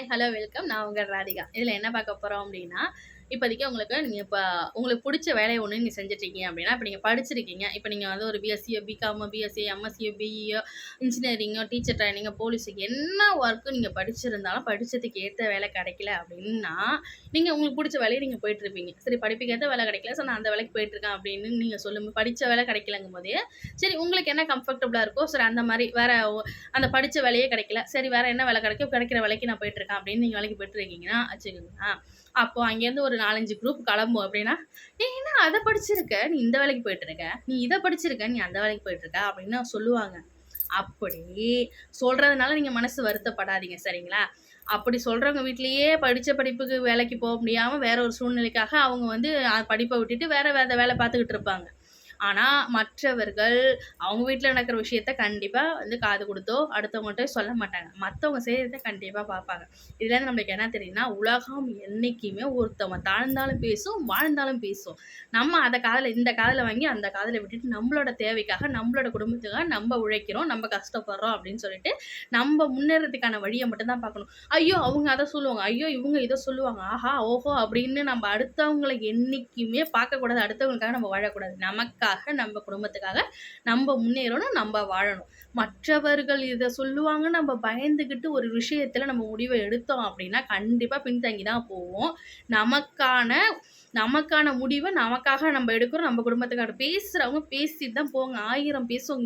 Hi, hello, welcome. நான் உங்க ராதிகா. இதில என்ன பார்க்க போறோம் அப்டின்னா, இப்போதைக்கு நீங்க உங்களுக்கு புடிச்ச வேலைய ஒண்ணு நீங்க செஞ்சுட்ருக்கீங்க அப்டின்னா, இப்ப நீங்க படிச்சிருக்கீங்க. இப்ப நீங்க வந்து ஒரு பிஎஸ்சியோ, பிகாமோ, பிஎஸ்சி, எம்எஸ்சியோ, பிஇயோ, இன்ஜினியரிங்கோ, டீச்சர் ட்ரெய்னிங்கோ, போலீஸுக்கு என்ன ஒர்க் நீங்க படிச்சிருந்தாலும், படிச்சதுக்கு ஏத்த வேலை கிடைக்கல அப்டின்னா, நீங்க உங்களுக்கு புடிச்ச வேலைய நீங்க போயிட்டுருப்பீங்க. சரி படிப்புக்கு ஏத்த வேலை கிடைக்கல. ஸோ நான் அந்த வேலைக்கு போயிட்டுருக்கேன் அப்டின்னு நீங்க சொல்லும்போது படிச்ச வேலை கிடைக்கலங்கும்போதே, சரி உங்களுக்கு என்ன கம்ஃபர்டபுளா இருக்கோ, சரி அந்த மாரி வேற அந்த படிச்ச வேலையே கிடைக்கல. சரி வேற என்ன வேலை கிடைக்கும்? கிடைக்கிற வேலைக்கு நான் போயிட்டுருக்கேன் அப்படின்னு நீங்க வேலைக்கு போயிட்டுருக்கீங்கன்னா வச்சுக்கோங்களேன். அப்போ அங்கேருந்து ஒரு 4, 5 குரூப் கிளம்பும் அப்படின்னா, "நீ என்ன அத படிச்சிருக்க? நீ இந்த வேலைக்கு போயிட்டுருக்க. நீ இத படிச்சிருக்க. நீ அந்த வேலைக்கு போயிட்டுருக்க" அப்படின்னு சொல்லுவாங்க. அப்படி சொல்றதுனால நீங்க மனசு வருத்தப்படாதீங்க சரிங்களா? அப்படி சொல்றவங்க வீட்லயே படிச்ச படிப்புக்கு வேலைக்கு போ முடியாம வேற ஒரு சூழ்நிலைக்காக அவங்க வந்து படிப்ப விட்டுட்டு வேற வேற வேலை பார்த்துக்கிட்டு இருப்பாங்க. ஆனா, மற்றவர்கள் அவங்க வீட்ல நடக்கிற விஷயத்த கண்டிப்பா வந்து காது குடுத்தோ, அடுத்தவங்கள்ட்ட சொல்ல மாட்டாங்க. மத்தவங்க செய்றத கண்டிப்பா பார்ப்பாங்க. இதுலேருந்து நம்மளுக்கு என்ன தெரியுதுன்னா, உலகம் என்னைக்குமே ஒருத்தவங்க தாழ்ந்தாலும் பேசும், வாழ்ந்தாலும் பேசும். நம்ம அத இந்த காதுல வாங்கி அந்த காதுல விட்டுட்டு, நம்மளோட தேவைக்காக, நம்மளோட குடும்பத்துக்காக நம்ம உழைக்கிறோம், நம்ம கஷ்டப்படுறோம் அப்படின்னு சொல்லிட்டு, நம்ம முன்னேறதுக்கான வழிய மட்டும் தான் பார்க்கணும். ஐயோ! அவங்க அத சொல்லுவாங்க. ஐயோ! இவங்க இத சொல்லுவாங்க. ஆஹா! ஓஹோ! அப்படின்னு நம்ம அடுத்தவங்கள என்னைக்குமே பார்க்கக்கூடாது. அடுத்தவங்களுக்காக நம்ம வாழக்கூடாது. நமக்காக, நம்ம குடும்பத்துக்காக நம்ம முன்னேறணும், நம்ம வாழணும். மற்றவர்கள் இத சொல்லுவாங்கன்னு நம்ம பயந்துகிட்டு ஒரு விஷயத்துல நம்ம முடிவ எடுத்தோம் அப்படின்னா, கண்டிப்பா பின்தங்கி தான் போவோம். நமக்கான நமக்கான முடிவ நமக்காக நம்ம எடுக்கிறோம். நம்ம குடும்பத்துக்காக பேசுறவங்க பேசிட்டு தான் போங்க. 1000 பேசுவாங்க.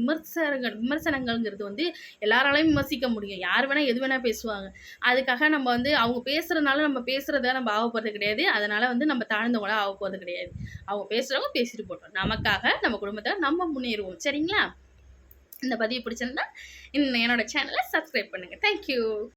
விமர்சனங்கள்ங்கிறது வந்து எல்லாராலயும் விமர்சிக்க முடியும். யார் வேணா எது வேணா பேசுவாங்க. அதுக்காக நம்ம வந்து அவங்க பேசுறதுனால நம்ம பேசுறத நம்ம ஆகப்போறது கிடையாது. அதனால வந்து நம்ம தாழ்ந்தவங்களா ஆகப்போறது கிடையாது. அவங்க பேசுறவங்க பேசிட்டு போட்டோம். நமக்காக, நம்ம குடும்பத்த நம்ம முன்னேறுவோம். சரிங்களா? இந்த பதிவு பிடிச்சிருந்தா, என்னோட சேனல சப்ஸ்கிரைப் பண்ணுங்க. Thank you.